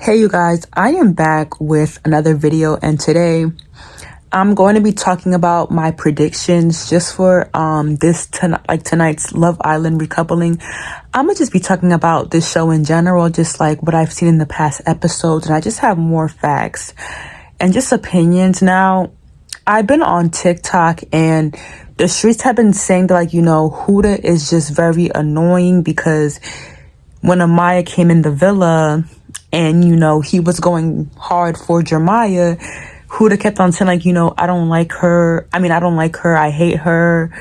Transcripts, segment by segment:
Hey you guys, I am back with another video, and today I'm going to be talking about my predictions just for tonight's Love Island recoupling. I'm gonna just be talking about this show in general, just like what I've seen in the past episodes, and I just have more facts and just opinions. Now, I've been on TikTok and the streets have been saying that Huda is just very annoying because when Amaya came in the villa and, he was going hard for Jeremiah, Huda kept on saying, I don't like her. I don't like her. I hate her.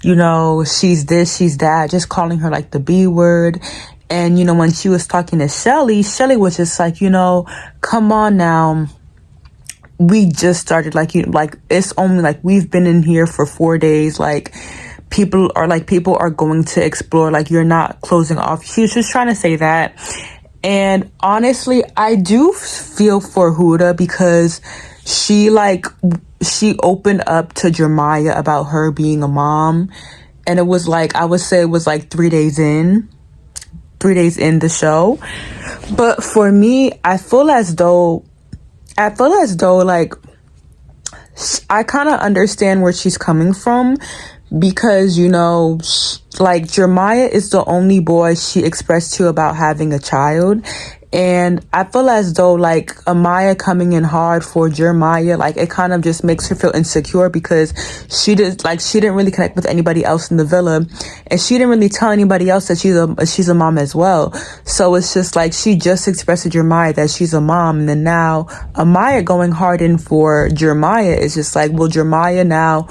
She's this, she's that, just calling her like the B word. And, when she was talking to Shelly was just like, come on now. We just started, it's only we've been in here for 4 days. People are going to explore, you're not closing off. She was just trying to say that. And honestly, I do feel for Huda because she opened up to Jeremiah about her being a mom. And it was I would say it was 3 days in the show. But for me, I feel as though I kind of understand where she's coming from because, Jeremiah is the only boy she expressed to about having a child. And I feel as though Amaya coming in hard for Jeremiah, it kind of just makes her feel insecure because she didn't really connect with anybody else in the villa, and she didn't really tell anybody else that she's a mom as well. So it's just she just expressed to Jeremiah that she's a mom, and then now Amaya going hard in for Jeremiah is just will Jeremiah now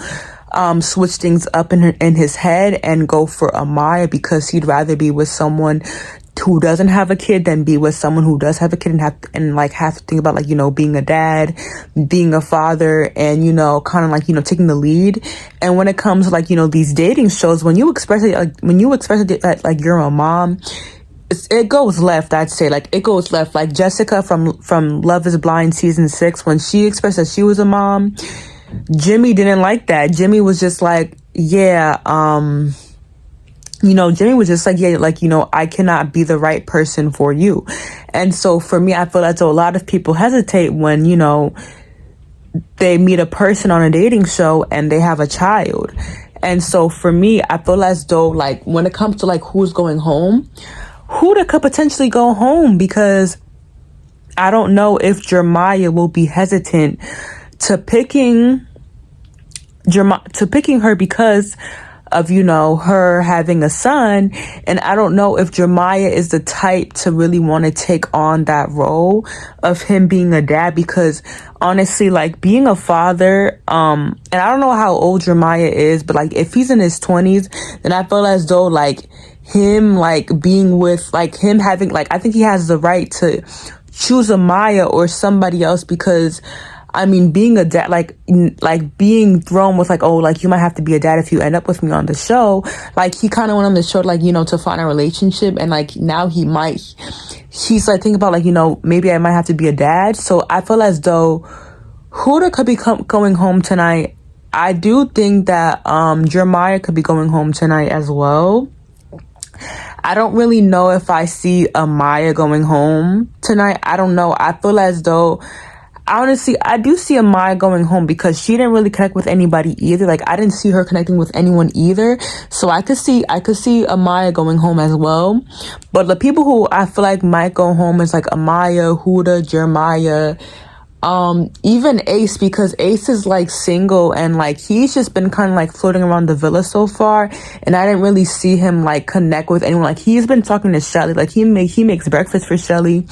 switch things up in his head and go for Amaya because he'd rather be with someone who doesn't have a kid than be with someone who does have a kid and have to think about being a dad, being a father, and kind of taking the lead. And when it comes to these dating shows, when you express it that you're a mom, it goes left. I'd say it goes left. Jessica from Love Is Blind season 6, when she expressed that she was a mom, Jimmy didn't like that. Jimmy was just Jimmy was just I cannot be the right person for you. And so for me, I feel as though a lot of people hesitate when, they meet a person on a dating show and they have a child. And so for me, I feel as though when it comes to who's going home, Huda could potentially go home because I don't know if Jeremiah will be hesitant to picking her because of her having a son. And I don't know if Jeremiah is the type to really want to take on that role of him being a dad, because honestly being a father, and I don't know how old Jeremiah is, but if he's in his 20s, then I feel as though him being with him having I think he has the right to choose Amaya or somebody else, because being a dad, being thrown with you might have to be a dad if you end up with me on the show. He kind of went on the show, to find a relationship. And now he's thinking about, maybe I might have to be a dad. So I feel as though Huda could be going home tonight. I do think that Jeremiah could be going home tonight as well. I don't really know if I see Amaya going home tonight. I don't know. I feel as though, honestly, I do see Amaya going home because she didn't really connect with anybody either. I didn't see her connecting with anyone either. So I could see Amaya going home as well. But the people who I feel might go home is Amaya, Huda, Jeremiah, even Ace, because Ace is single and he's just been kind of floating around the villa so far, and I didn't really see him connect with anyone. He's been talking to Shelly, he makes breakfast for Shelly,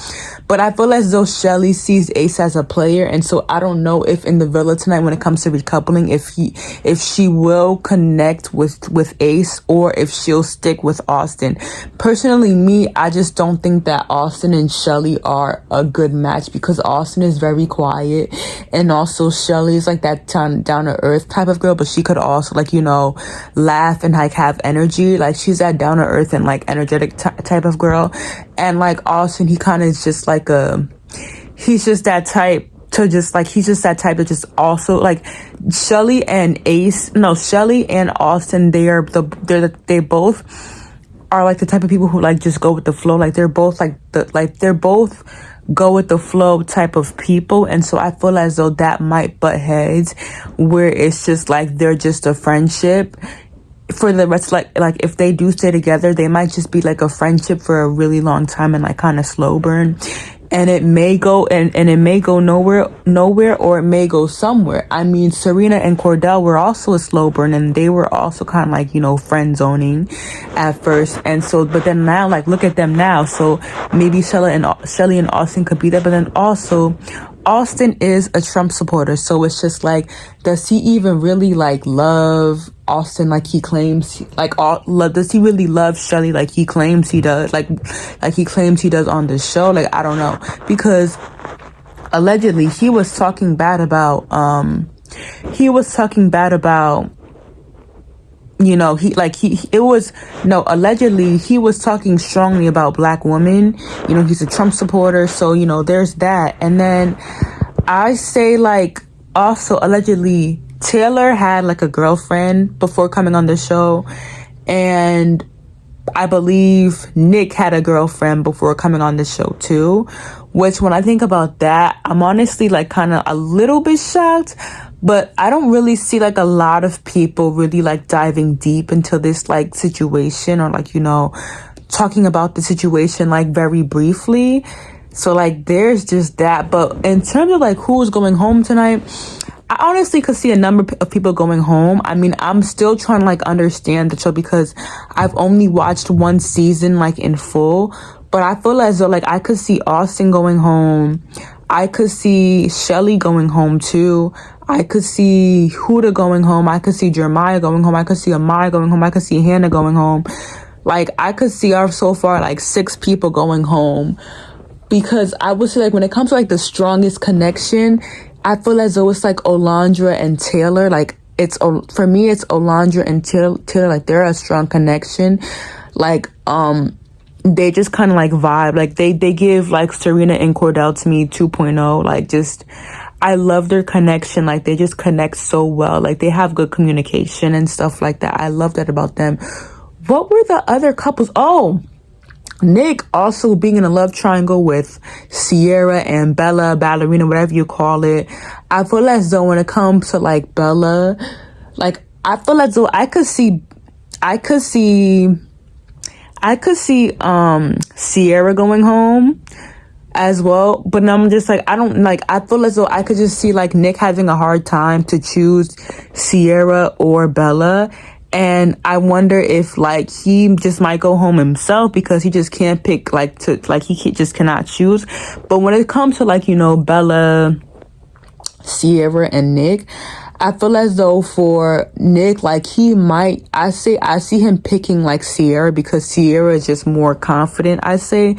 but I feel as though Shelly sees Ace as a player. And so I don't know if in the villa tonight, when it comes to recoupling, if she will connect with Ace or if she'll stick with Austin. Personally, me, I just don't think that Austin and Shelly are a good match, because Austin is very quiet, and also Shelly is that down to earth type of girl, but she could also laugh and have energy. She's that down to earth and energetic type of girl. And Austin, he kind of is just he's just that type to just he's just that type of just also Shelly and Austin, they both are the type of people who just go with the flow. They're both they're both go with the flow type of people. And so I feel as though that might butt heads, where it's just like they're just a friendship for the rest. Like if they do stay together, they might just be like a friendship for a really long time and like kind of slow burn. And it may go and it may go nowhere, or it may go somewhere. I mean, Serena and Cordell were also a slow burn, and they were also kind of like, you know, friend zoning at first. And so, but then now, like, look at them now. So maybe Shelly and Austin could be there, but then also Austin is a Trump supporter. So it's just like, does he even really like love Austin like he claims? Does he really love Shelly like he claims he does? Like he claims he does on the show? Like, I don't know, because allegedly he was talking bad about you know, allegedly he was talking strongly about black women. You know, he's a Trump supporter, so, you know, there's that. And then I say, like, also allegedly Taylor had like a girlfriend before coming on the show, and I believe Nick had a girlfriend before coming on the show too, which when I think about that, I'm honestly like kind of a little bit shocked. But I don't really see like a lot of people really like diving deep into this like situation, or like, you know, talking about the situation like very briefly. So like there's just that. But in terms of like who's going home tonight, I honestly could see a number of people going home. I mean, I'm still trying to like understand the show because I've only watched one season like in full. But I feel as though like I could see Austin going home. I could see Shelly going home too. I could see Huda going home. I could see Jeremiah going home. I could see Amaya going home. I could see Hannah going home. Like, I could see so far like 6 people going home. Because I would say like when it comes to like the strongest connection, I feel as though it's like Olandra and Taylor. Like, for me, it's Olandra and Taylor. Like, they're a strong connection. Like, they just kind of like vibe. Like, they give like Serena and Cordell to me 2.0. Like, just, I love their connection. Like, they just connect so well. Like, they have good communication and stuff like that. I love that about them. What were the other couples? Oh, Nick also being in a love triangle with Sierra and Bella, Ballerina, whatever you call it. I feel as though when it comes to like Bella, like, I feel as though I could see Sierra going home as well. But I'm just like, I feel as though I could just see like Nick having a hard time to choose Sierra or Bella. And I wonder if like he just might go home himself because he just can't pick just cannot choose. But when it comes to like, you know, Bella, Sierra and Nick, I feel as though for Nick, like I see him picking like Sierra because Sierra is just more confident. I say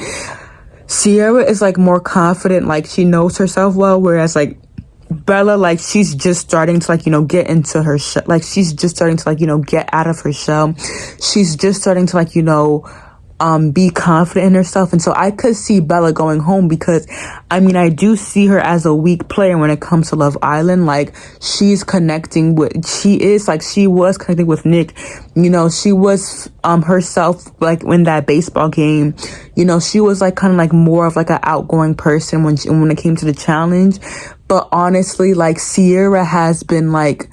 Sierra is like more confident, like she knows herself well, whereas like Bella, like she's just starting to like, you know, get into her shell. Like she's just starting to like, you know, get out of her shell. She's just starting to like, you know, be confident in herself. And so I could see Bella going home because I mean, I do see her as a weak player when it comes to Love Island. Like she was connecting with Nick. You know, she was herself, like in that baseball game. You know, she was like kind of like more of like an outgoing person when it came to the challenge. But honestly, like Sierra has been like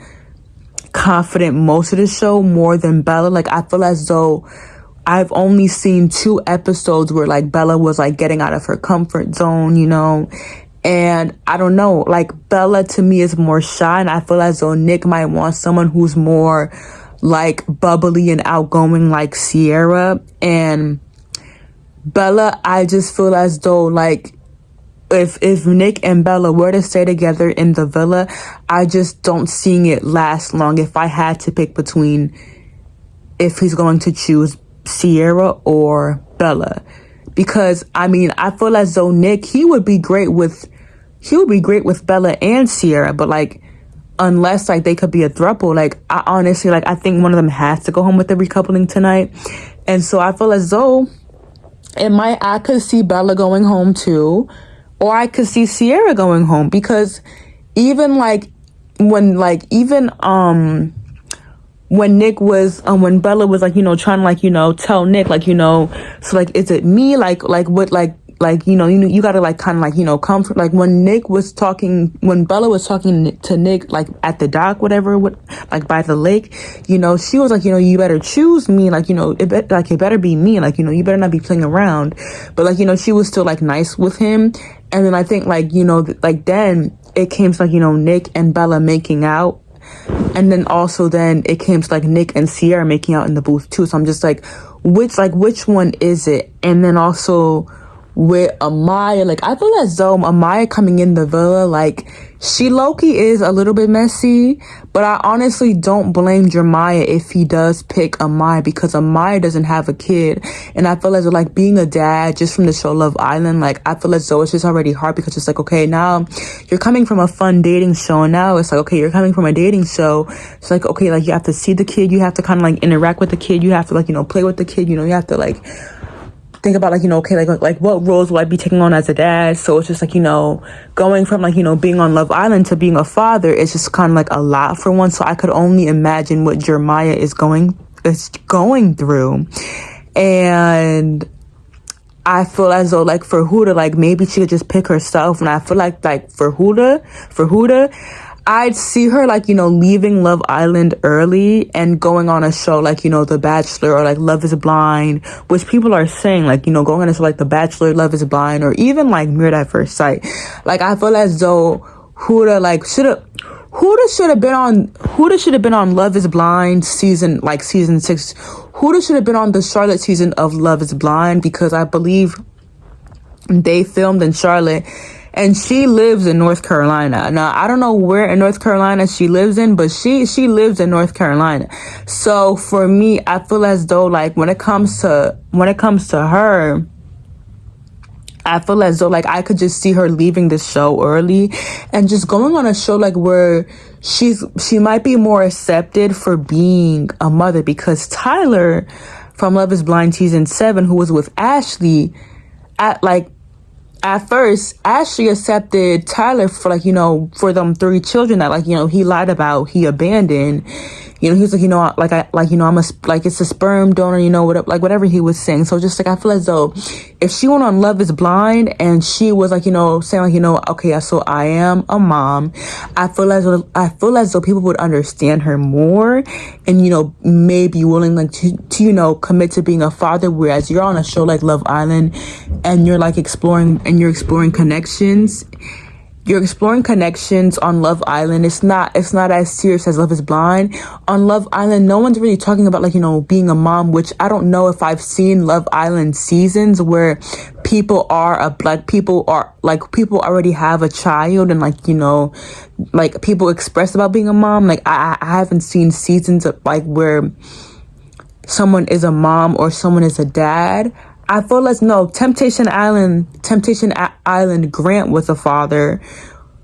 confident most of the show more than Bella. Like I feel as though I've only seen 2 episodes where like Bella was like getting out of her comfort zone, you know. And I don't know, like Bella to me is more shy, and I feel as though Nick might want someone who's more like bubbly and outgoing like Sierra. And Bella, I just feel as though like if Nick and Bella were to stay together in the villa, I just don't see it last long if I had to pick between if he's going to choose Sierra or Bella. Because I mean, I feel as though Nick, he would be great with Bella and Sierra, but like unless like they could be a throuple, like I honestly like I think one of them has to go home with the recoupling tonight. And so I feel as though I could see Bella going home too, or I could see Sierra going home, because even like when Nick was when Bella was like, you know, trying to like, you know, tell Nick like, you know, so like is it me, like what like like, you gotta like kind of like, comfort, like when Bella was talking to Nick, like at the dock, whatever, like by the lake, she was like, you better choose me, like, it better be me, like, you better not be playing around. But like, she was still like nice with him. And then I think like, like then it came to like, Nick and Bella making out. And then also then it came to like Nick and Sierra making out in the booth too. So I'm just like, which one is it? And then also with Amaya, like I feel as though Amaya coming in the villa, like she low-key is a little bit messy, but I honestly don't blame Jeremiah if he does pick Amaya, because Amaya doesn't have a kid. And I feel as though like being a dad just from the show Love Island, like I feel as though it's just already hard, because it's like, okay, now you're coming from a fun dating show, and now it's like, okay, you're coming from a dating show. It's like, okay, like you have to see the kid, you have to kind of like interact with the kid, you have to like, play with the kid, you have to like think about like, okay, like what roles will I be taking on as a dad? So it's just like, going from like, being on Love Island to being a father, it's just kind of like a lot for one. So I could only imagine what Jeremiah is going through. And I feel as though like for Huda, like maybe she could just pick herself. And I feel like for Huda, I'd see her like, leaving Love Island early and going on a show like, The Bachelor, or like Love is Blind, which people are saying like, going on a show like The Bachelor, Love is Blind, or even like Married at First Sight. Like I feel as though Huda should have been on Love is Blind season 6. Huda should have been on the Charlotte season of Love is Blind, because I believe they filmed in Charlotte. And she lives in North Carolina. Now, I don't know where in North Carolina she lives in, but she lives in North Carolina. So for me, I feel as though like when it comes to her, I feel as though like I could just see her leaving this show early and just going on a show like where she might be more accepted for being a mother, because Tyler from Love is Blind season 7, who was with Ashley, at first, Ashley accepted Tyler for like, for them 3 children that like, he lied about, he abandoned. He's like, it's a sperm donor, whatever he was saying. So just like, I feel as though if she went on Love is Blind and she was like, saying like, okay, so I am a mom, I feel as though people would understand her more and, maybe willing like to commit to being a father. Whereas you're on a show like Love Island and you're like exploring connections. You're exploring connections on Love Island. It's not as serious as Love is Blind. On Love Island, no one's really talking about like, being a mom, which I don't know if I've seen Love Island seasons where people already have a child and like people express about being a mom. Like I haven't seen seasons of like where someone is a mom or someone is a dad. I feel as no, Temptation Island, Grant was a father.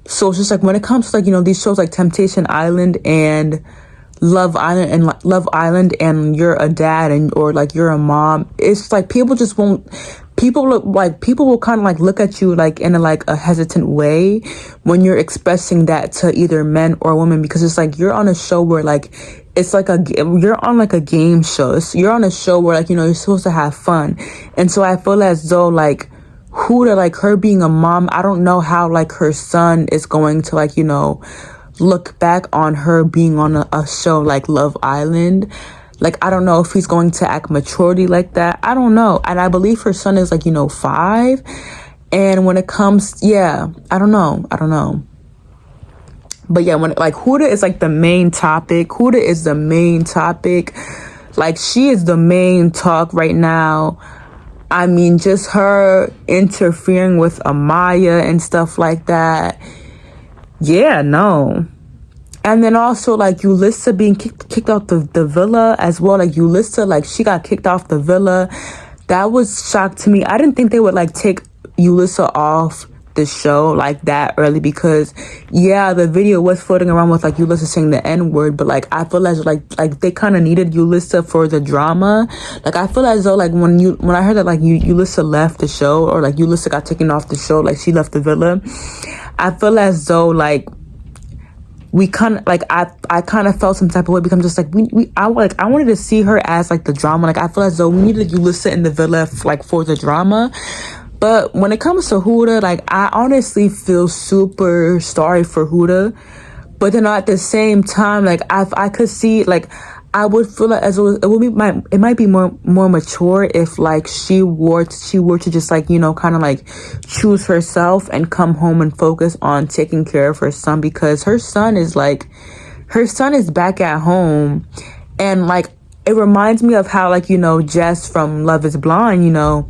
So it's just like when it comes to like, these shows like Temptation Island and Love Island and you're a dad or like you're a mom, it's like people will kind of like look at you like in a hesitant way when you're expressing that to either men or women, because it's like you're on a show where like it's like you're on like a game show. You're on a show where like, you're supposed to have fun. And so I feel as though like Huda, like her being a mom, I don't know how like her son is going to like, look back on her being on a show like Love Island. Like, I don't know if he's going to act maturity like that. I don't know. And I believe her son is like, 5. And when it comes, I don't know. But yeah, when like Huda is like the main topic. Huda is the main topic. Like she is the main talk right now. I mean, just her interfering with Amaya and stuff like that. Yeah, no. And then also like Yulissa being kicked out the villa as well. Like Yulissa, like she got kicked off the villa. That was shock to me. I didn't think they would like take Yulissa off the show like that early, because the video was floating around with like Yulissa saying the N-word, but like I feel as like they kind of needed Yulissa for the drama. Like I feel as though like when I heard that like Yulissa left the show, or like Yulissa got taken off the show, like she left the villa, I feel as though like we kind of like I kind of felt some type of way, because I'm just like I wanted to see her as like the drama. Like I feel as though we needed Yulissa in the villa like for the drama. But when it comes to Huda, like, I honestly feel super sorry for Huda. But then at the same time, like, I could see, like, I would feel like as it might be more mature if like she were to just like, you know, kind of like choose herself and come home and focus on taking care of her son, because her son is back at home. And like, it reminds me of how, like, you know, Jess from Love is Blind, you know,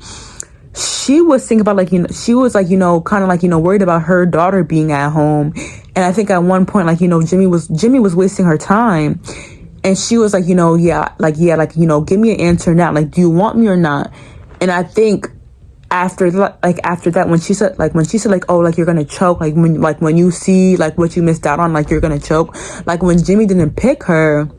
she was thinking about, like, you know, she was like, you know, kind of like, you know, worried about her daughter being at home. And I think at one point, like, you know, Jimmy was wasting her time. And she was like, you know, like, you know, give me an answer now. Like, do you want me or not? And I think after that, when she said, like, oh, like, you're going to choke, like, when you see, like, what you missed out on, like, you're going to choke. Like, when Jimmy didn't pick her,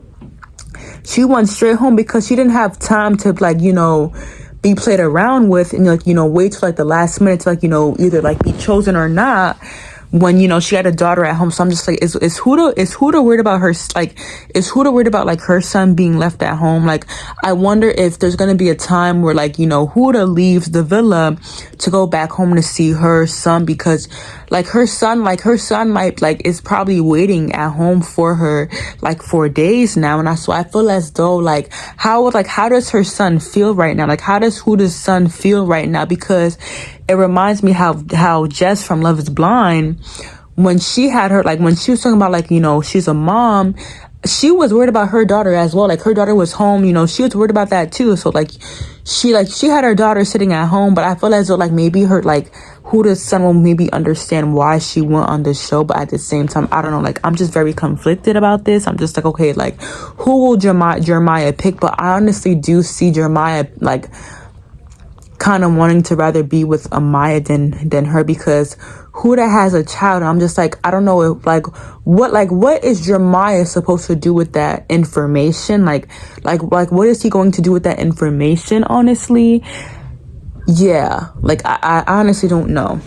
she went straight home because she didn't have time to, like, you know, be played around with and, like, you know, wait till, like, the last minute to, like, you know, either, like, be chosen or not, when, you know, she had a daughter at home. So I'm just like, is Huda worried about her, like, is Huda worried about, like, her son being left at home? Like, I wonder if there's gonna be a time where, like, you know, Huda leaves the villa to go back home to see her son, because like her son might, like, is probably waiting at home for her, like, for days now. And so I feel as though, like, how does her son feel right now? Like, how does Huda's son feel right now? Because it reminds me how Jess from Love is Blind, when she had her, like, when she was talking about, like, you know, she's a mom, she was worried about her daughter as well. Like, her daughter was home, you know, she was worried about that too. So like she had her daughter sitting at home. But I feel as though, like, maybe her, like, Huda's son will maybe understand why she went on this show. But at the same time, I don't know, like, I'm just very conflicted about this. I'm just like, okay, like, who will Jeremiah pick? But I honestly do see Jeremiah, like, kind of wanting to rather be with Amaya than her, because Huda has a child. And I'm just like, I don't know if, like, what is Jeremiah supposed to do with that information? Like what is he going to do with that information, honestly? Yeah, like, I honestly don't know.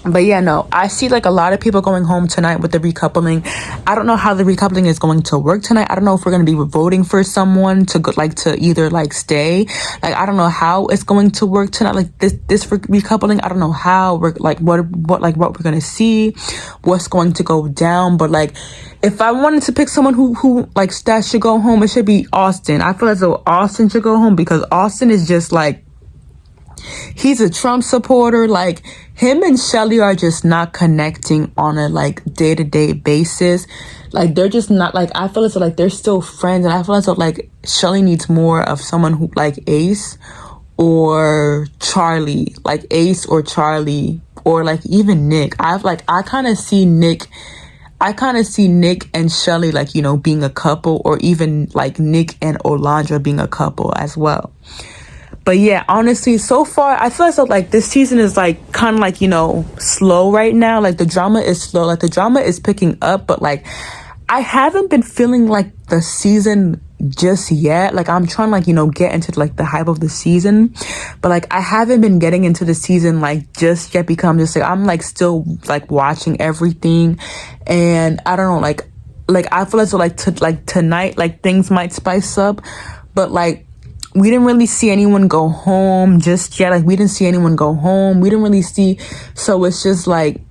But yeah, no, I see, like, a lot of people going home tonight with the recoupling. I don't know how the recoupling is going to work tonight. I don't know if we're going to be voting for someone to go, like, to either, like, stay. Like, I don't know how it's going to work tonight. Like, this recoupling, I don't know how we're, like, what we're going to see, what's going to go down. But, like, if I wanted to pick someone who like, that should go home, it should be Austin. I feel as though Austin should go home, because Austin is just, like, he's a Trump supporter. Like, him and Shelly are just not connecting on a, like, day-to-day basis. Like, they're just not, like, I feel as though, like, they're still friends. And I feel as though, like, Shelly needs more of someone who, like, Ace or Charlie. Like, Ace or Charlie, or, like, even Nick. I kind of see Nick and Shelly, like, you know, being a couple, or even, like, Nick and Olandra being a couple as well. But yeah, honestly, so far, I feel as though, like, this season is, like, kind of, like, you know, slow right now. Like, the drama is slow. Like, the drama is picking up. But, like, I haven't been feeling, like, the season just yet. Like, I'm trying to, like, you know, get into, like, the hype of the season. But, like, I haven't been getting into the season, like, just yet, because I'm just, like, I'm, like, still, like, watching everything. And I don't know, like, I feel as though, like, tonight, like, things might spice up. But, like, we didn't really see anyone go home just yet. Like, we didn't see anyone go home. We didn't really see. So it's just, like,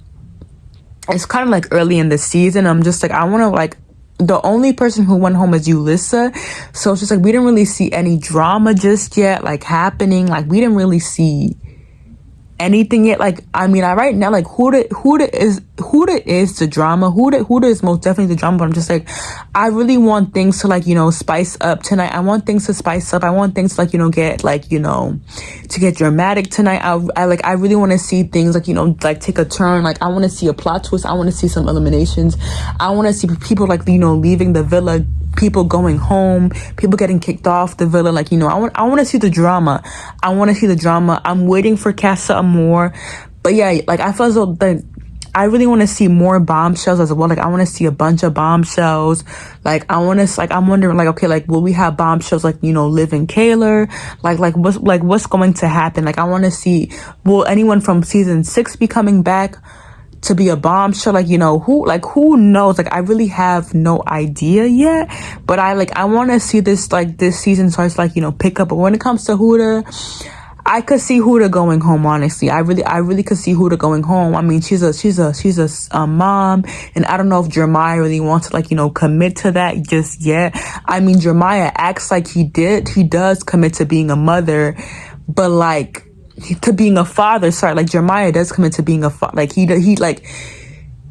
it's kind of, like, early in the season. I'm just, like, I want to, like, the only person who went home is Yulissa. So it's just, like, we didn't really see any drama just yet, like, happening. Like, we didn't really see anything yet. Like, I mean, right now, like, Huda is the drama. Huda is most definitely the drama. But I'm just like, I really want things to, like, you know, spice up tonight. I want things to spice up. I want things to, like, you know, get, like, you know, to get dramatic tonight. I really want to see things, like, you know, like, take a turn. Like, I want to see a plot twist. I want to see some eliminations. I want to see people, like, you know, leaving the villa, people going home, people getting kicked off the villa. Like, you know, I want to see the drama. I'm waiting for Casa Amor. But yeah, like, I feel as though, like, I really want to see more bombshells as well. Like, I want to see a bunch of bombshells. Like, I'm wondering, like, okay, like, will we have bombshells, like, you know, Liv and Kaylor? What's going to happen? Like, I want to see, will anyone from season 6 be coming back to be a bombshell? Like, you know, who knows? Like, I really have no idea yet. But I want to see this, like, this season starts, like, you know, pick up. But when it comes to Huda, I could see Huda going home, honestly. I really could see Huda going home. I mean, she's a mom, and I don't know if Jeremiah really wants to, like, you know, commit to that just yet. I mean, Jeremiah acts like he does commit to being a mother, but like to being a father. Sorry, like Jeremiah does commit to being a father. Like he like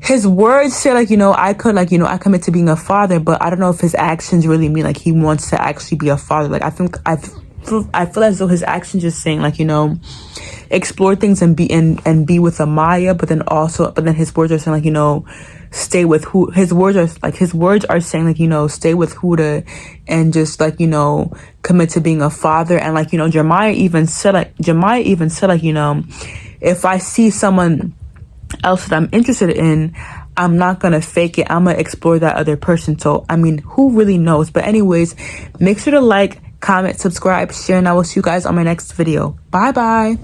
his words say, like, you know, I commit to being a father, but I don't know if his actions really mean like he wants to actually be a father. Like I feel as though his actions just saying, like, you know, explore things and be with Amaya, but then his words are saying, like, you know, stay with who. His words are saying, like, you know, stay with Huda and just, like, you know, commit to being a father. And, like, you know, Jeremiah even said, like, you know, if I see someone else that I'm interested in, I'm not gonna fake it. I'm gonna explore that other person. So I mean, who really knows? But anyways, make sure to like, comment, subscribe, share, and I will see you guys on my next video. Bye bye.